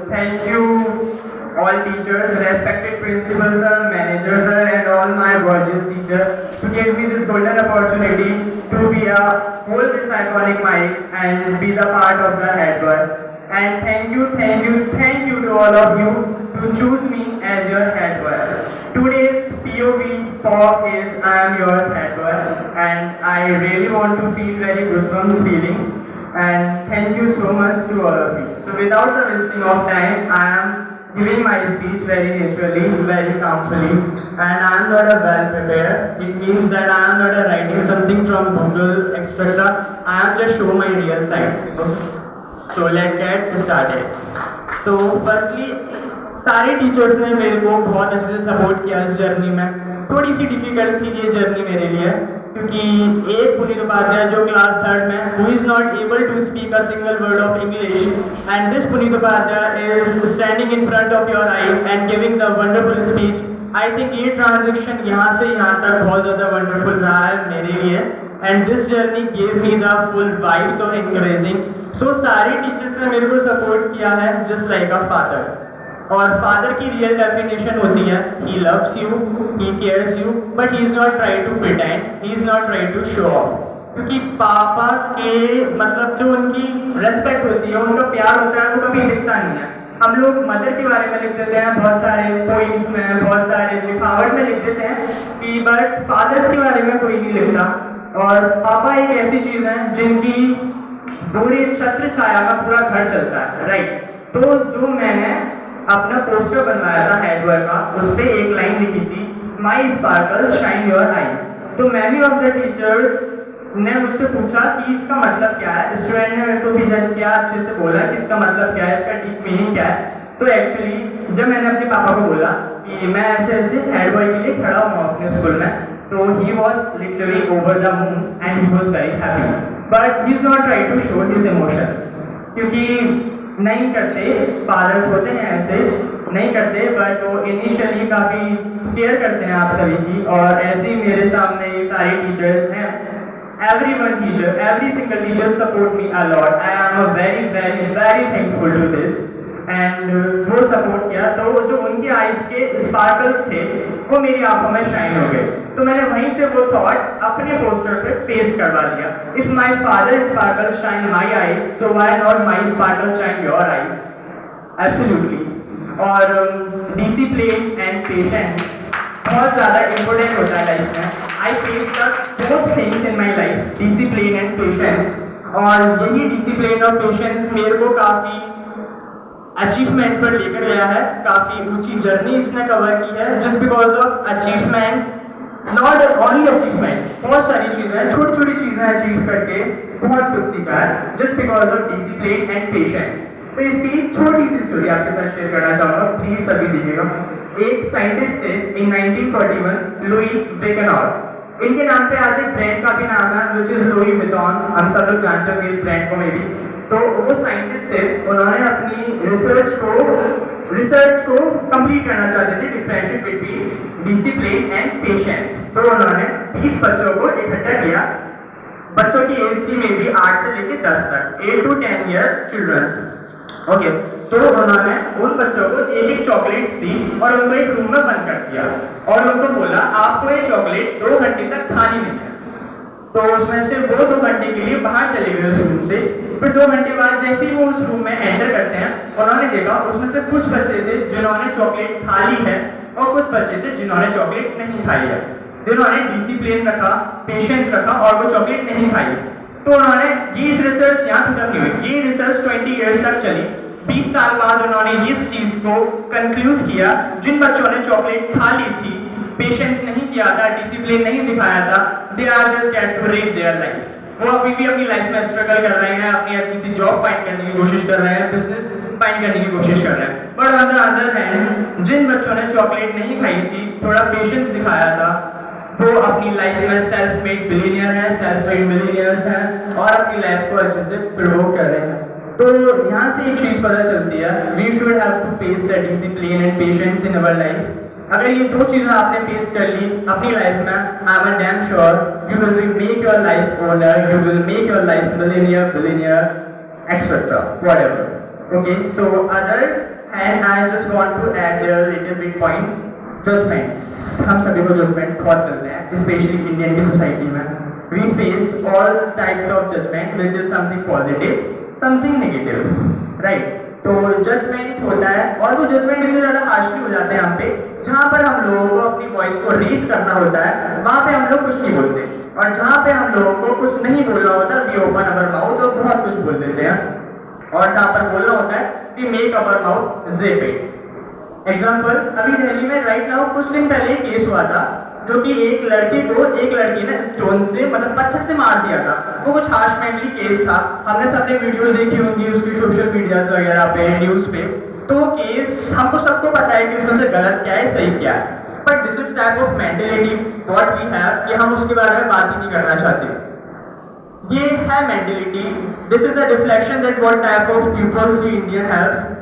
Thank you, all teachers, respected principals, sir, managers, sir, and all my gorgeous teachers to give me this golden opportunity to be a hold this iconic mic and be the part of the head boy. And thank you to all of you to choose me as your head boy. Today's POV talk is I am yours head boy, and I really want to feel very goosebumps feeling. And thank you so much to all of you. So without the wasting of time, I am giving my speech very naturally, very calmly, and I am not a well prepared. It means that I am not a writing something from Google, etc. I am just show my real side. So let's get started. तो firstly सारे teachers ने मेरे को बहुत अच्छे से support किया इस जर्नी में. थोड़ी सी डिफिकल्ट थी ये जर्नी मेरे लिए क्योंकि एक पुनीत उपाध्याय जो क्लास थर्ड में who is not able to speak a single word of English and this Puneet Upadhyay is standing in front of your eyes and giving the wonderful speech. I think ये transaction यहाँ से यहाँ तक बहुत ज़्यादा वंडरफुल रहा है मेरे लिए and this journey gave me the full vibes of encouraging. So सारे टीचर्स ने मेरे को सपोर्ट किया है जस्ट लाइक अ फादर. और फादर की रियल डेफिनेशन होती है he loves you, he cares you, but he is not try to pretend, he is not try to show off. क्योंकि पापा के मतलब जो उनकी रेस्पेक्ट होती है, उनका प्यार होता है, वो कभी दिखता नहीं है. हम लोग मदर के बारे में लिख देते हैं बहुत सारे पोइम्स में, बहुत सारे लिखावट में लिख देते हैं कि बट फादर्स के बारे में कोई नहीं लिखता. और पापा एक ऐसी चीज़ है जिनकी पूरी छत्र छाया का पूरा घर चलता है, राइट. तो जो मैंने अपना पोस्टर बनवाया था हेडवेयर का, उस पर एक लाइन लिखी थी माई स्पार्कल्स शाइन योर आईज. तो मैनी ऑफ द टीचर्स ने मुझसे पूछा कि इसका मतलब क्या है. स्टूडेंट ने मेरे को भी जज किया, अच्छे से बोला कि इसका मतलब क्या है, इसका डीप मीनिंग क्या है. तो एक्चुअली जब मैंने अपने पापा को बोला कि मैं ऐसे ऐसे हेड बॉय के लिए खड़ा हुआ अपने स्कूल में, तो he was literally over the moon and he was very happy. But he is not try to show his emotions क्योंकि नहीं करते, फादर्स होते हैं ऐसे नहीं करते, बट वो इनिशियली काफ़ी केयर करते हैं आप सभी की. और ऐसे ही मेरे सामने ये सारे टीचर्स हैं. everyone teacher, every single teacher support me a lot. I am a very thankful to this. And वो सपोर्ट किया तो जो उनके आईज के स्पार्कल्स थे वो मेरी आंखों में शाइन हो गए. तो मैंने वहीं से वो थॉट अपने पोस्टर पे पेस्ट करवा दिया. If my father sparkle shine my eyes, तो why not my sparkle shine your eyes. Absolutely. और डिसिप्लिन एंड पेशेंस बहुत ज़्यादा इम्पोर्टेंट होता है लाइफ में. I face the both things in my life, discipline and patience. और यही discipline और पेशेंस मेरे को काफ़ी अचीवमेंट पर लेकर गया है. काफ़ी ऊंची जर्नी इसने कवर की है. Just because of achievement, not only achievement, बहुत सारी चीज़ें, छोटी छोटी चीज़ें अचीव करके बहुत कुछ सीखा है just because of discipline and patience. तो इसकी छोटी सी स्टोरी आपके साथ शेयर करना चाहूँगा, प्लीज सभी देखिएगा. एक साइंटिस्ट थे इन 1941, लुई वेगनर. इनके नाम पे आज एक ब्रांड का भी नाम है विच इज लुई विटॉन. हम सब लोग जानते होंगे इस ब्रांड को मे बी. तो वो साइंटिस्ट थे, उन्होंने अपनी रिसर्च को कंप्लीट करना चाहते थे, differentiate between discipline and patience. तो उन्होंने 30 बच्चों को इकट्ठा किया. बच्चों की एज थी मे बी 8 से लेकर 10 तक, 8 to 10 ईयर चिल्ड्रंस. ओके. तो उन्होंने उन बच्चों को एक एक चॉकलेट्स दी और उनको एक रूम में बंद कर दिया और उनको बोला आपको ये चॉकलेट 2 घंटे तक खानी नहीं है. तो उसमें से वो 2 घंटे के लिए बाहर चले गए उस रूम से. फिर 2 घंटे बाद जैसे ही वो उस रूम में एंटर करते हैं, उन्होंने देखा उसमें से कुछ बच्चे थे जिन्होंने चॉकलेट खा ली है और कुछ बच्चे थे जिन्होंने चॉकलेट नहीं खाई है, जिन्होंने डिसिप्लिन रखा, पेशेंस रखा और वो चॉकलेट नहीं खाई. तो उन्होंने ये इस रिसर्च यहाँ खत्म नहीं हुई, ये रिसर्च 20 ईयर्स तक चली. 20 साल बाद उन्होंने इस चीज को कंक्लूड किया, जिन बच्चों ने चॉकलेट खा ली थी, पेशेंस नहीं किया था, डिसिप्लिन नहीं दिखाया था, they are just get to live their life. वो अभी भी अपनी लाइफ में स्ट्रगल कर रहे हैं, अपनी अच्छी सी जॉब फाइंड करने की कोशिश कर रहे हैं, बिजनेस फाइंड करने की कोशिश कर रहे हैं. But on the other hand जिन बच्चों ने चॉकलेट नहीं खाई थी, थोड़ा पेशेंस दिखाया था, वो अपनी लाइफ में सेल्फ मेड बिलियनियर है, सेल्फ मेड मिलियनियर्स हैं और अपनी लाइफ को अच्छे से प्रोवोक कर रहे हैं. तो यहाँ से एक चीज़ पता चलती है, we should have to face the discipline and patience in our life. अगर ये 2 चीज़ें आपने फेस कर ली अपनी लाइफ में, I am damn sure you will make your life owner, you will make your life millionaire, billionaire, etcetera, whatever. Okay, so other hand I just want to add there a little bit point. Judgments. हम सभी को judgment बहुत मिलते हैं, especially Indian की society में. We face all types of judgment, which is something positive, something negative, right? तो judgment होता है और वो judgment इतने ज़्यादा harshly हो जाते हैं यहाँ पे, जहाँ पर हम लोगों को अपनी voice को raise करना होता है, वहाँ पे हम लोग कुछ नहीं बोलते, और जहाँ पे हम लोगों को कुछ नहीं बोलना होता, we open our mouth और बहुत कुछ बोल देते हैं, और जहाँ पर बोलना होता है, we make our mouth zip it. Example, अभी दिल्ली में राइट नाउ कुछ दिन पहले केस हुआ था, जो कि एक लड़के को एक लड़की ने स्टोन से मतलब पत्थर से मार दिया था. वो कुछ हार्श मेंटली केस था. हमने सबने वीडियोस देखी होंगी उसकी सोशल मीडिया वगैरह पे, न्यूज पे. तो वो केस हमको सबको पता है कि उसमें से गलत क्या है, सही क्या है. But this is type of mentality what we have कि हम उसके बारे में बात ही नहीं करना चाहते. ये है mentality. This is the reflection that what type of peoples we Indian have.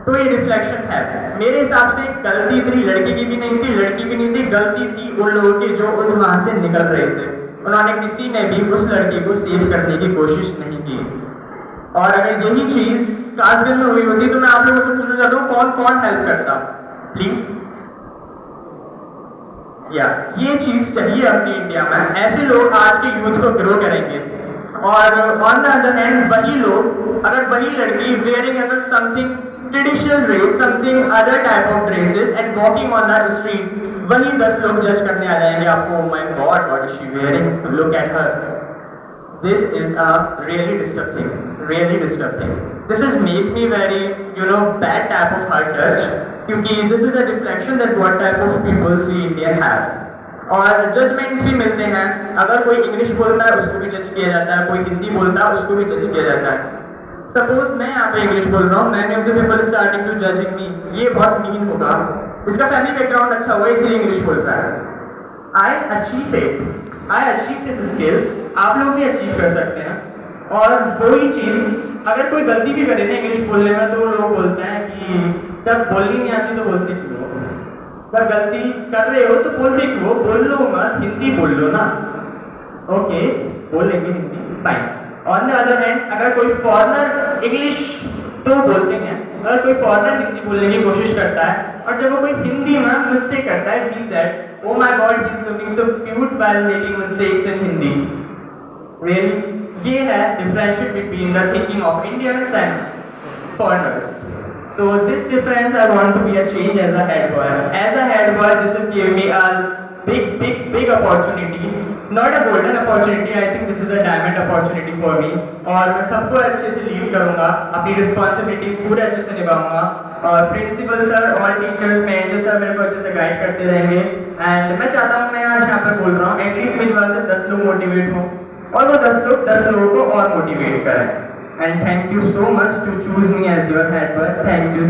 तो ये रिफ्लेक्शन है. मेरे हिसाब से गलती इतनी लड़की की भी नहीं थी, लड़की भी नहीं थी, गलती थी उन लोगों की जो उस वहां से निकल रहे थे. उन्होंने किसी ने भी उस लड़की को सेव करने की कोशिश नहीं की. और अगर यही चीज काश्मीर में हुई होती तो मैं आप लोगों से पूछना चाहता हूँ कौन कौन हेल्प करता प्लीज. या ये चीज चाहिए अपनी इंडिया में. ऐसे लोग आज के यूथ को ग्रो करेंगे. और ऑन द अदर हैंड वही लोग, अगर वही लड़की wearing something traditional race, something other type of dresses and walking on the street, वही 10 लोग जज करने आ जाएंगे आपको. Oh my God, what is she wearing? Look at her. This is a really disturbing thing. Really disturbing. This is make me very, bad type of hurt touch. क्योंकि this is a reflection that what type of people we Indian have. और judgements भी मिलते हैं. अगर कोई English बोलता है उसको भी जज किया जाता है, कोई हिंदी बोलता है उसको भी जज किया जाता है. सपोज मैं यहाँ पे इंग्लिश बोल रहा हूँ, many of the people starting to judging me. ये बहुत मीन होगा, इसका फैमिली बैकग्राउंड अच्छा हुआ इसलिए इंग्लिश बोलता है. I achieve it, I achieve this skill. आप लोग भी अचीव कर सकते हैं. और वही चीज अगर कोई गलती भी करे ना इंग्लिश बोलने में तो लोग बोलते हैं कि जब बोलनी नहीं आती तो बोलते क्यों. जब गलती कर रहे हो तो बोलते क्यों, बोल लो मत, हिंदी बोल लो ना. ओके, बोलेंगे Hindi, fine. On the other hand अगर कोई फॉरेनर इंग्लिश तो बोलते हैं, अगर कोई फॉरेनर हिंदी बोलने की कोशिश करता है और जब वो कोई हिंदी में मिस्टेक करता है, he said, oh my God, he is looking so cute while making mistakes in Hindi. Really, ये है differentiate between the thinking of Indians and foreigners. So this difference I want to be a change as a head boy. As a head boy, this has given me a big opportunity. Not a golden opportunity, I think this is a diamond opportunity for me. और मैं सबको अच्छे से lead करूँगा, अपनी responsibilities पूरे अच्छे से निभाऊंगा. और प्रिंसिपल सर और टीचर्स मैनेजर सर मेरे को अच्छे से गाइड करते रहेंगे. एंड मैं चाहता हूँ, मैं आज यहाँ पर बोल रहा हूँ, एटलीस्ट मेरी बात से 10 लोग मोटिवेट हों और वो 10 लोग 10 लोगों को और मोटिवेट करें. And thank you so much to choose me as your head boy. Thank you.